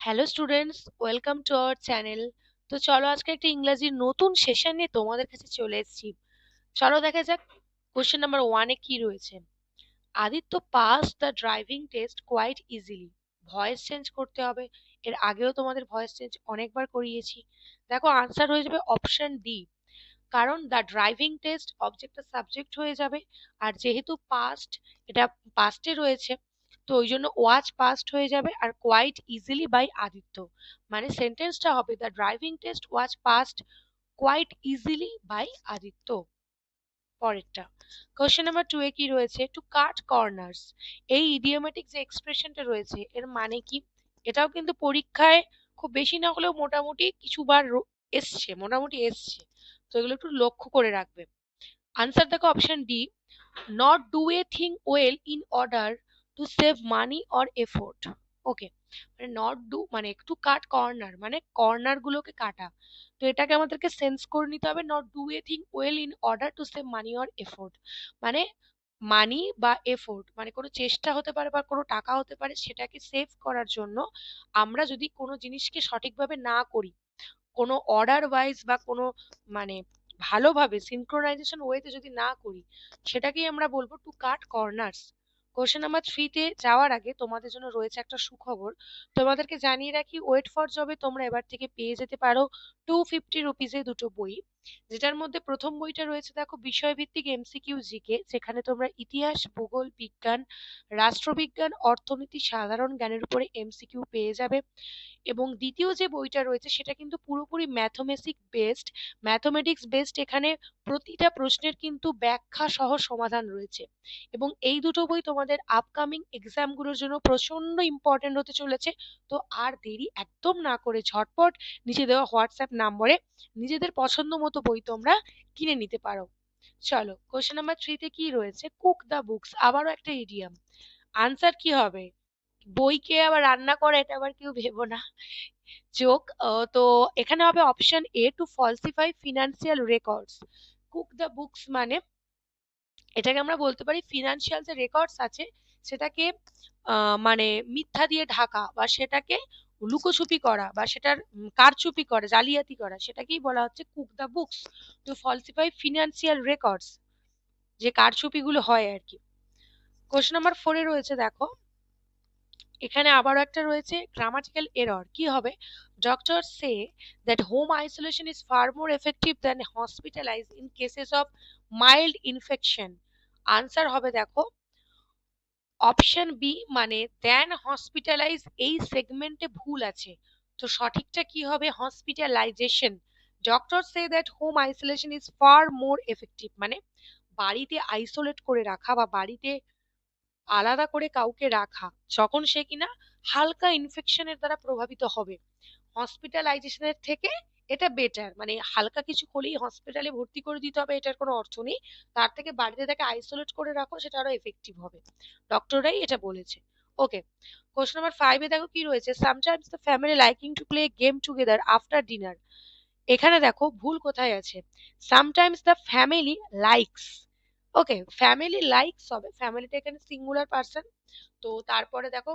Hello students, welcome to our channel. তো চলো আজকে একটা ইংরাজির নতুন সেশন নিয়ে তোমাদের কাছে চলে এসেছি। চলো দেখা যাক কোশ্চেন নাম্বার ওয়ানে কি রয়েছে। Aditya pass the driving test quite easily. Voice change করতে হবে। এর আগেও তোমাদের ভয়েস চেঞ্জ অনেকবার করিয়েছি। দেখো আনসার হয়ে যাবে অপশন ডি। কারণ দ্য ড্রাইভিং টেস্ট অবজেক্টটা সাবজেক্ট হয়ে যাবে। আর যেহেতু পাস্ট, এটা পাস্টে রয়েছে, তো ওই জন্য ওয়াচ পাস্ট হয়ে যাবে আর কোয়াইট ইজিলি বাই আদিত্য। মানে সেন্টেন্সটা হবে the driving test was passed quite easily by Aditya. পরেরটা কোশ্চেন নাম্বার টু এ কি রয়েছে, টু কাট কর্নার্স। এই ইডিওমেটিক যে এক্সপ্রেশনটা রয়েছে এর মানে কি? এটাও কিন্তু পরীক্ষায় খুব বেশি না হলেও মোটামুটি কিছুবার এসছে। তো এগুলো একটু লক্ষ্য করে রাখবে। আনসার দেখো option D, not do a thing well in order to save money or effort. ওকে, মানে নট ডু মানে একটু কাট কর্নার মানে কর্নার গুলোকে কাটা। তো এটাকে আমাদেরকে সেন্স করে নিতে হবে, not do a thing well in order to save money or effort. মানে মানি বা এফোর্ট মানে কোনো চেষ্টা হতে পারে বা কোনো টাকা হতে পারে, সেটাকে সেভ করার জন্য আমরা যদি কোনো জিনিসকে সঠিকভাবে না করি, কোনো অর্ডার ওয়াইজ বা কোনো মানে ভালোভাবে সিনক্রোনাইজেশন ওয়েতে যদি না করি, সেটাকেই আমরা বলবো two cut corners. Question number থ্রিতে যাওয়ার আগে তোমাদের জন্য রয়েছে একটা সুখবর। তোমাদেরকে জানিয়ে রাখি, ওয়েট ফর জবে তোমরা এবার থেকে পেয়ে যেতে পারো 250 রুপিজে দুটো বই। যেটার মধ্যে প্রথম বইটা রয়েছে দেখো বিষয়ভিত্তিক এমসিকিউ জিকে, যেখানে তোমরা ইতিহাস, ভূগোল, বিজ্ঞান, রাষ্ট্রবিজ্ঞান, অর্থনীতি, সাধারণ জ্ঞানের উপরে এমসিকিউ পেয়ে যাবে। এবং দ্বিতীয় যে বইটা রয়েছে সেটা কিন্তু পুরোপুরি ম্যাথমেটিক্স বেসড। এখানে প্রতিটা প্রশ্নের কিন্তু ব্যাখ্যা সহ সমাধান রয়েছে। এবং এই দুটো বই তোমাদের আপকামিং এক্সামগুলোর জন্য প্রচন্ড ইম্পর্টেন্ট হতে চলেছে। তো আর দেরি একদম না করে ঝটপট নিচে দেওয়া হোয়াটসঅ্যাপ নম্বরে নিজেদের পছন্দ মতো বই তোমরা কিনে নিতে পারো। চলো কোশ্চেন নাম্বার থ্রিতে কি রয়েছে, কুক দ্য বুকস, আবারও একটা ইডিয়াম। আনসার কি হবে? বইকে আবার রান্না করা, এটা আবার কেউ ভেবো না, যোগ। তো এখানে হবে option A, to falsify financial records. Cook the books মানে এটাকে আমরা বলতে পারি ফিনান্সিয়াল যে রেকর্ডস আছে সেটাকে মানে মিথ্যা দিয়ে ঢাকা বা সেটাকে লুকোছুপি করা বা সেটার কারচুপি করা, জালিয়াতি করা, সেটাকেই বলা হচ্ছে cook the books, to falsify financial records, যে কারচুপিগুলো হয় আর কি। কোশ্চেন নাম্বার ফোরে রয়েছে দেখো, এখানে আবারও একটা রয়েছে গ্রামাটিক্যাল এরর। কি হবে? Doctor say that home isolation is far more effective than hospitalise in cases of mild infection. Answer হবে দেখো অপশন বি, মানে দেন হসপিটালাইজ, এই সেগমেন্টে ভুল আছে। তো সঠিকটা কি হবে? Hospitalisation. Doctor say that home isolation is far more effective মানে বাড়িতে আইসোলেট করে রাখা বা বাড়িতে আলাদা করে কাউকে রাখা যখন সে কিনা হালকা ইনফেকশনের দ্বারা প্রভাবিত হবে, হসপিটালাইজেশনের থেকে এটা বেটার। মানে হালকা কিছু হলেই হসপিটালে ভর্তি করে দিতে হবে এটার কোনো অর্থ নেই। তার থেকে বাড়িতে তাকে আইসোলেট করে রাখো, সেটা আরো এফেক্টিভ হবে। ডক্টররাই এটা বলেছে। ওকে, কোশ্চেন নাম্বার ফাইভে দেখো কি রয়েছে, sometimes the family liking to play game together after dinner. এখানে দেখো ভুল কোথায় আছে, sometimes the family likes. Okay, family likes হবে, ফ্যামিলিটা এখানে সিঙ্গুলার পার্সন। তো তারপরে দেখো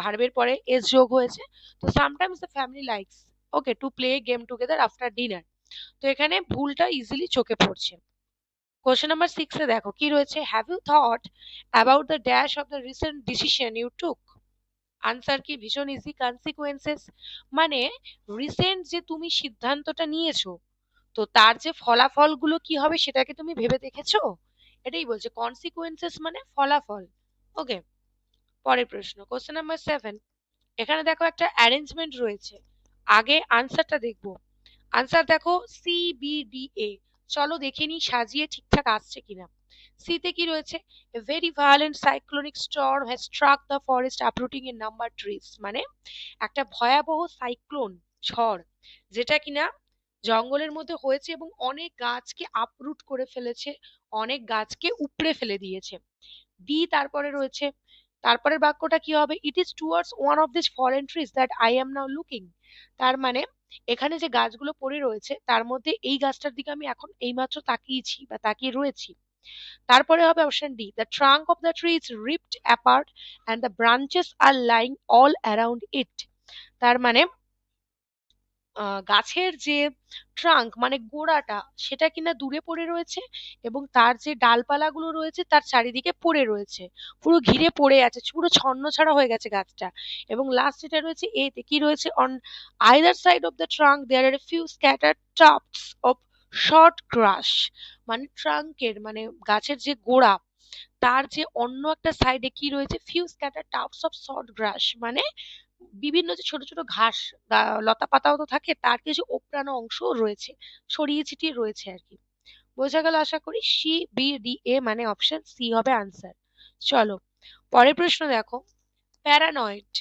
ভার্বের পরে এস যোগ হয়েছে। তো sometimes the family likes okay to play game together after dinner. তো এখানে ভুলটা ইজিলি চোখে পড়ছে। কোশ্চেন নাম্বার সিক্সে দেখো কি রয়েছে, have you thought about the dash of the recent decision you took. Answer কি? ভীষণ ইজি, কনসিকুয়েন্সেস। মানে রিসেন্ট যে তুমি সিদ্ধান্তটা নিয়েছো, তো তার যে ফলাফলগুলো কি হবে সেটাকে তুমি ভেবে দেখেছো? এটাই বলছে কনসিকুয়েন্সেস মানে ফলাফল। ওকে, পরের প্রশ্ন কোশ্চেন নাম্বার সেভেন। এখানে দেখো একটা অ্যারেঞ্জমেন্ট রয়েছে, আগে আনসারটা দেখবো। আনসার দেখো সি বি ডি এ। চলো দেখে নিই সাজিয়ে ঠিকঠাক আসছে কিনা। সিতে কি রয়েছে, a very violent cyclonic storm has struck the forest uprooting a number trees. মানে একটা ভয়াবহ সাইক্লোন, ঝড়, যেটা কিনা জঙ্গলের মধ্যে হয়েছে এবং অনেক গাছকে আপরুট করে ফেলেছে, অনেক গাছকে উপড়ে ফেলে দিয়েছে। বি তারপরে রয়েছে, তারপরের বাক্যটা কি হবে, it is towards one of this foreign trees that I am now looking. তার মানে এখানে যে গাছগুলো পড়ে রয়েছে তার মধ্যে এই গাছটার দিকে আমি এখন এইমাত্র তাকিয়েছি বা তাকিয়ে রয়েছি। তারপরে হবে option D, the trunk of the tree is ripped apart and the branches are lying all around it. তার মানে গাছের যে ট্রাঙ্ক মানে গোড়াটা সেটা কিনা দূরে পড়ে রয়েছে এবং তার যে ডালপালাগুলো রয়েছে তার চারিদিকে পড়ে রয়েছে, পুরো ঘিরে পড়ে আছে, পুরো ছন্নছাড়া হয়ে গেছে গাছটা। এবং লাস্ট যেটা রয়েছে এতে কি রয়েছে, on either side of the trunk there are few scattered tops of short grass, মানে ট্রাঙ্কের মানে গাছের যে গোড়া তার যে অন্য একটা সাইডে কি রয়েছে, few scattered tufts of short grass, মানে বিভিন্ন যে ছোট ছোট ঘাস লতা পাতাও তো থাকে, তার কিছু ওপরানো অংশও রয়েছে, ছড়িয়ে ছিটিয়ে রয়েছে আর কি। বোঝা গেল আশা করি। সি বি ডি এ মানে অপশন সি হবে আনসার। চলো পরের প্রশ্ন দেখো, প্যারানয়েড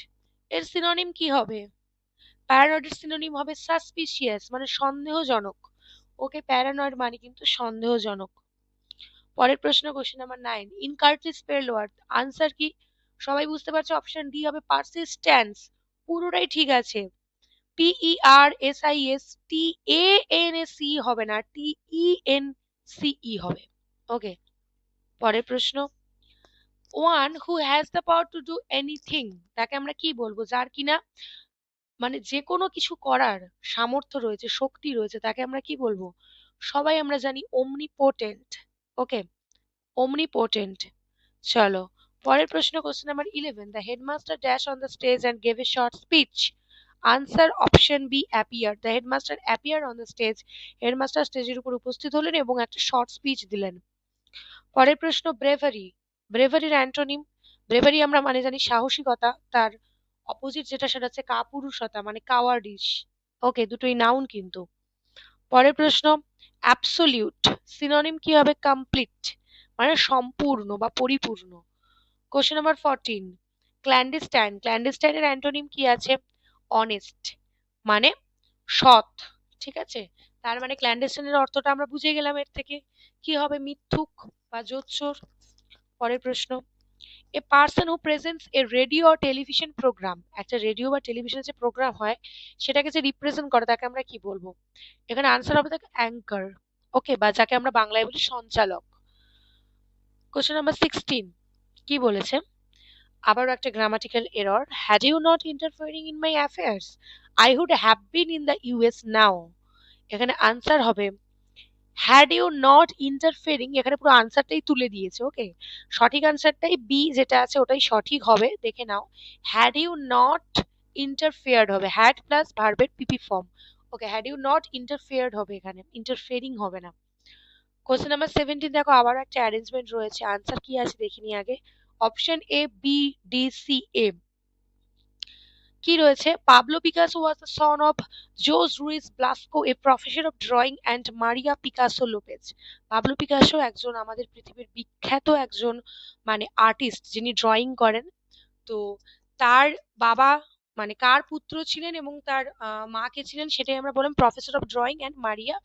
এর সিনোনিম কি হবে? প্যারানয়েড এর সিনোনিম হবে সাসপিসিয়াস, মানে সন্দেহজনক। ওকে, প্যারানয়েড মানে কিন্তু সন্দেহজনক। পরের প্রশ্ন, question number 9, incorrectly spelled word, answer কি? সবাই বুঝতে পারছো, অপশন ডি হবে পারসিস্টেন্স। পুরোটাই ঠিক আছে। PERSISTANC হবে না, TENCE হবে। ওকে, পরের প্রশ্ন, one who has the power to do anything, তাকে আমরা কি বলবো? যার কিনা মানে যে কোনো কিছু করার সামর্থ্য রয়েছে, শক্তি রয়েছে, তাকে আমরা কি বলবো? সবাই আমরা জানি omnipotent। ওকে, omnipotent। চলো পরের প্রশ্ন, question number 11, the headmaster dash on the stage and gave a short speech, answer option B appear. The headmaster appear on the stage, headmaster স্টেজের উপর উপস্থিত হলেন এবং একটা শর্ট স্পিচ দিলেন। পরের প্রশ্ন, ব্রেভারি, ব্রেভারির অ্যান্টোনিম, ব্রেভারি আমরা মানে জানি সাহসিকতা, তার অপোজিট যেটা সেটা হচ্ছে কাপুরুষতা মানে কাওয়ার্ডিশ। ওকে, দুটোই নাউন কিন্তু। পরের প্রশ্ন, অ্যাবসোলিউট সিনোনিম কি হবে? কমপ্লিট, মানে সম্পূর্ণ বা পরিপূর্ণ। কোশ্চেন নাম্বার 14, ক্ল্যান্ডিস্টাইন, ক্ল্যান্ডিস্টাইনের অ্যান্টোনিম কি আছে? অনেস্ট, মানে সৎ। ঠিক আছে, তার মানে ক্ল্যান্ডিস্টাইনের অর্থটা আমরা বুঝে গেলাম, এর থেকে কি হবে? মিথ্যুক বা জোচ্চোর। পরের প্রশ্ন, a person who presents a radio or television program, একটা রেডিও বা টেলিভিশনের যে প্রোগ্রাম হয় সেটাকে যে রিপ্রেজেন্ট করে তাকে আমরা কি বলবো? এখানে আনসার হবে তাকে অ্যাঙ্কার। ওকে, বা যাকে আমরা বাংলায় বলি সঞ্চালক। কোশ্চেন নাম্বার 16 কি বলেছে? আবারও একটা grammatical error, had you not interfering in my affairs I would have been in the US now. এখানে আনসার হবে হ্যাড ইউ নট ইন্টারফেয়ারিং, এখানে পুরো আনসারটাই তুলে দিয়েছে। ওকে, সঠিক আনসারটাই বি যেটা আছে ওটাই সঠিক হবে, দেখে নাও। হ্যাড ইউ নট ইন্টারফেয়ার্ড হবে, হ্যাড প্লাস ভার্বের PP form. Okay, had you not interfered হবে, এখানে ইন্টারফেয়ারিং হবে না। কোশ্চেন নাম্বার 17 দেখো, আবার একটা অ্যারেঞ্জমেন্ট রয়েছে, আনসার কি আছে দেখিনি আগে। Option A B D C এ কি রয়েছে? Pablo Picasso was the son of Jose Ruiz Blasco, a professor of drawing, and Maria Picasso Lopez. Pablo Picasso একজন আমাদের পৃথিবীর বিখ্যাত একজন মানে আর্টিস্ট যিনি ড্রয়িং করেন। তো তার বাবা মানে কার পুত্র ছিলেন এবং তার মা কে ছিলেন সেটাই আমরা বললাম, professor of drawing and Maria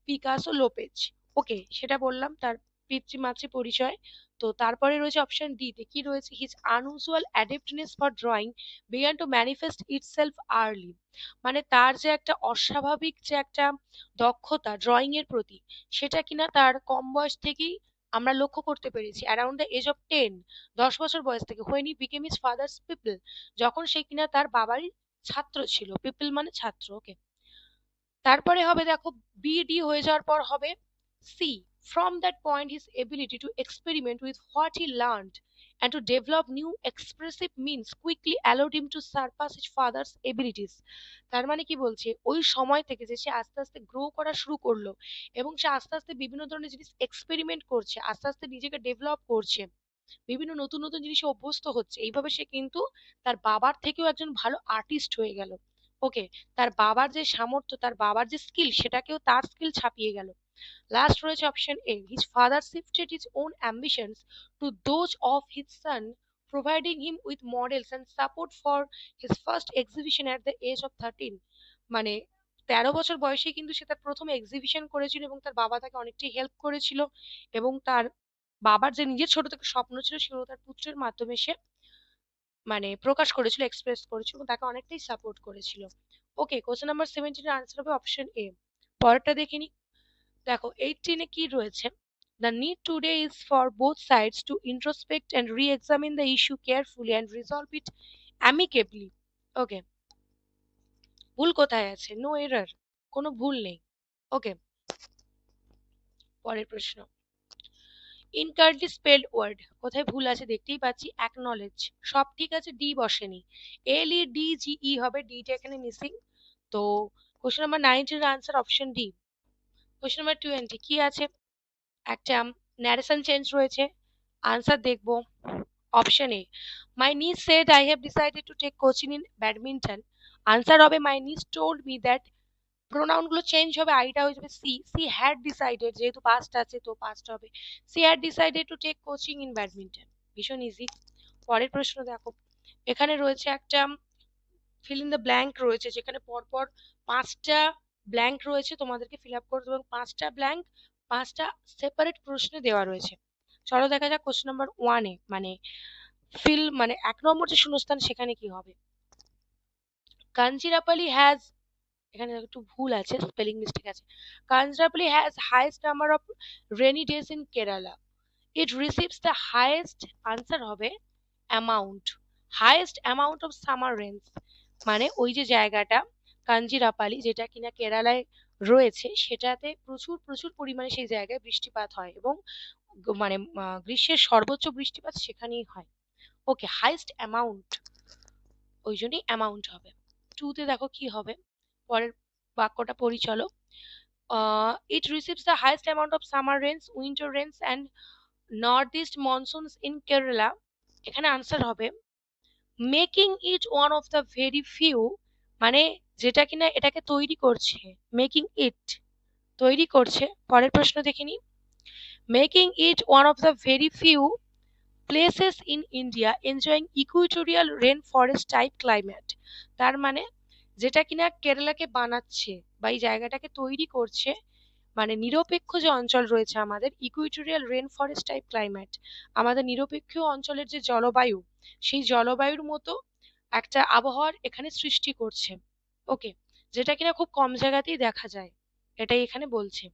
Picasso Lopez. Okay, সেটা বললাম তার পিতৃমাতৃ পরিচয়। তো তারপরে রয়েছে অপশন ডি তে কি রয়েছে, his unusual adeptness for drawing began to manifest itself early, মানে তার যে একটা অস্বাভাবিক যে একটা দক্ষতা ড্রয়িং এর প্রতি, সেটা কিনা তার কম বয়স থেকেই আমরা লক্ষ্য করতে পেরেছি, অ্যারাউন্ড দ্য এজ অফ 10, 10 বছর বয়স থেকে, when he became his father's pupil, যখন সে কিনা তার বাবারই ছাত্র ছিল, পিপল মানে ছাত্র। ওকে, তারপরে হবে দেখো বিডি হয়ে যাওয়ার পর হবে C, from that point his ability to experiment with what he learned and to develop new expressive means quickly allowed him to surpass his father's abilities। তার মানে কি বলছে, ওই সময় থেকে যে সে আস্তে আস্তে গ্রো করা শুরু করলো এবং সে আস্তে আস্তে বিভিন্ন ধরনের জিনিস এক্সপেরিমেন্ট করছে, আস্তে আস্তে নিজেকে ডেভেলপ করছে, বিভিন্ন নতুন নতুন জিনিসে অভ্যস্ত হচ্ছে, এইভাবে সে কিন্তু তার বাবার থেকেও একজন ভালো আর্টিস্ট হয়ে গেল। ওকে, তার বাবার যে সামর্থ্য, তার বাবার যে স্কিল, সেটাকেও তার স্কিল ছাপিয়ে গেল। লাস্ট রয়েছে option A, his father shifted his own ambitions to those of his son, providing him with models and support for his first exhibition at the age of 13, মানে 13 বছর বয়সে কিন্তু সে তার প্রথম এক্সিবিশন করেছিল এবং তার বাবা তাকে অনেকটাই হেল্প করেছিল এবং তার বাবার যে নিজের ছোট থেকে স্বপ্ন ছিল সেগুলো তার পুত্রের মাধ্যমে সে মানে প্রকাশ করেছিল, এক্সপ্রেস করেছিল এবং তাকে অনেকটাই সাপোর্ট করেছিল। ওকে, কোশ্চেন নাম্বার 17 এর আনসার হবে অপশন এ। পরেরটা দেখে নি, দেখো 18 এ কি রয়েছে, the need today is for both sides to introspect and re-examine the issue carefully and resolve it amicably. Okay, ভুল কোথায় আছে? নো এরর, কোনো ভুল নেই। ওকে, পরের প্রশ্ন। ইনকারেক্টলি স্পেলড ওয়ার্ড, কোথায় ভুল আছে দেখতেই পাচ্ছি। অ্যাকনলেজ, সব ঠিক আছে, ডি বসেনি। LEDGE হবে, ডিটা এখানে মিসিং। তো কোশ্চেন নাম্বার 19 এর answer option D. Question number 20 কি আছে? একটা ন্যারেশন চেঞ্জ রয়েছে, আনসার দেখবো। Option A, my niece said I have decided to take coaching in badminton. Answer হবে my niece told me that. Pronoun গুলো change হবে, আইটা হয়ে যাবে সি। সি হ্যাড ডিসাইডেড, যেহেতু পাস্ট আছে তো পাস্ট হবে। She had decided to take coaching in badminton. ভীষণ ইজি। পরের প্রশ্ন দেখো, এখানে রয়েছে একটা ফিল ইন দ্য ব্ল্যাঙ্ক রয়েছে, যেখানে পরপর 5টা ব্ল্যাঙ্ক রয়েছে, তোমাদেরকে ফিল আপ করতে হবে। 5টা ব্ল্যাঙ্ক 5টা সেপারেট প্রশ্নে দেওয়া রয়েছে। চলো দেখা যাক কোশ্চেন নাম্বার 1-এ, মানে ফিল মানে 1 নম্বর যে শূন্যস্থান সেখানে কি হবে। কাঞ্চিরাপালি হ্যাজ, এখানে একটু ভুল আছে, স্পেলিং মিস্টেক আছে। Kanjirappally has highest number of rainy days in Kerala. It receives the highest, answer হবে amount, highest amount of summer rains. মানে ওই যে জায়গাটা কাঞ্জিরাপালি, যেটা কিনা কেরালায় রয়েছে, সেটাতে প্রচুর প্রচুর পরিমাণে সেই জায়গায় বৃষ্টিপাত হয়, এবং মানে গ্রীষ্মের সর্বোচ্চ বৃষ্টিপাত সেখানেই হয়। ওকে, হাইয়েস্ট অ্যামাউন্ট, ওই জন্যই অ্যামাউন্ট হবে। 2-তে দেখো কি হবে, পরের বাক্যটা পড়ি চলো। It receives the highest amount of summer rains, winter rains and north east monsoons in Kerala. এখানে আনসার হবে making it one of the very few, মানে যেটা কিনা এটাকে তৈরি করছে, মেকিং ইট তৈরি করছে। পরের প্রশ্ন দেখে নি, making it one of the very few places in India enjoying equatorial rain forest type climate. তার মানে যেটা কিনা কেরালাকে বানাচ্ছে বা এই জায়গাটাকে তৈরি করছে, মানে নিরপেক্ষ যে অঞ্চল রয়েছে আমাদের, equatorial rain forest type climate, আমাদের নিরপেক্ষ অঞ্চলের যে জলবায়ু, সেই জলবায়ুর মতো একটা আবহাওয়ার এখানে সৃষ্টি করছে। ওকে, যেটা কিনা খুব কম জায়গাতেই দেখা যায়, এটাই এখানে বলছে।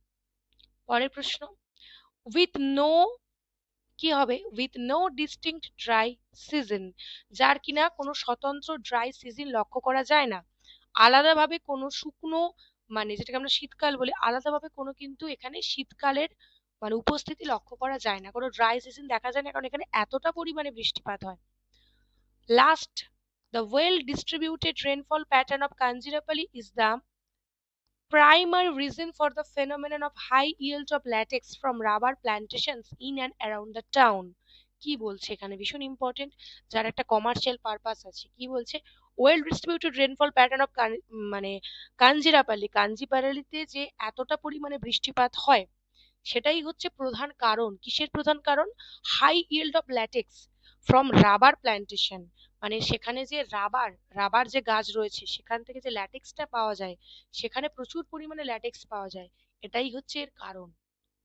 পরের প্রশ্ন, উইথ নো, কি হবে? With no distinct dry season, যার কিনা কোনো স্বতন্ত্র ড্রাই সিজন লক্ষ্য করা যায় না, আলাদাভাবে কোনো শুকনো, মানে যেটাকে আমরা শীতকাল বলি, আলাদাভাবে কোনো কিন্তু এখানে শীতকালের মানে উপস্থিতি লক্ষ্য করা যায় না, কোনো ড্রাই সিজন দেখা যায় না, কারণ এখানে এতটা পরিমাণে বৃষ্টিপাত হয়। Last, the well distributed rainfall pattern of Kanjirapalli is the primary reason for the phenomenon of high yield of latex from rubber plantations in and around the town. কি বলছে এখানে, ভীষণ ইম্পর্টেন্ট, যার একটা কমার্শিয়াল পারপাস আছে। কি বলছে? Well distributed rainfall pattern of মানে কাঞ্জিরাপাল্লি, কাঞ্জিপারালিতে যে এতটা পরিমাণে বৃষ্টিপাত হয়, সেটাই হচ্ছে প্রধান কারণ। কিসের প্রধান কারণ? High yield of latex from rubber plantation, মানে সেখানে যে রাবার, রাবার যে গাছ রয়েছে সেখান থেকে যে ল্যাটেক্সটা পাওয়া যায়, সেখানে প্রচুর পরিমাণে ল্যাটেক্স পাওয়া যায়, এটাই হচ্ছে এর কারণ।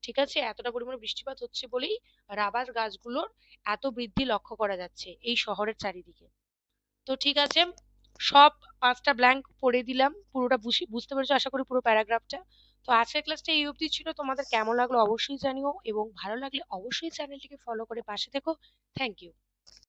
ঠিক আছে, এতটা পরিমাণে বৃষ্টিপাত হচ্ছে বলেই রাবার গাছগুলোর এত বৃদ্ধি লক্ষ্য করা যাচ্ছে এই শহরের চারিদিকে। তো ঠিক আছে, সব 5টা ব্ল্যাঙ্ক পড়ে দিলাম, পুরোটা বুঝতে পেরেছো আশা করি, পুরো প্যারাগ্রাফটা। তো আজকের ক্লাসটা এই অবধি ছিল, তোমাদের কেমন লাগলো অবশ্যই জানিও, এবং ভালো লাগলে অবশ্যই চ্যানেলটিকে ফলো করে পাশে থেকো। Thank you.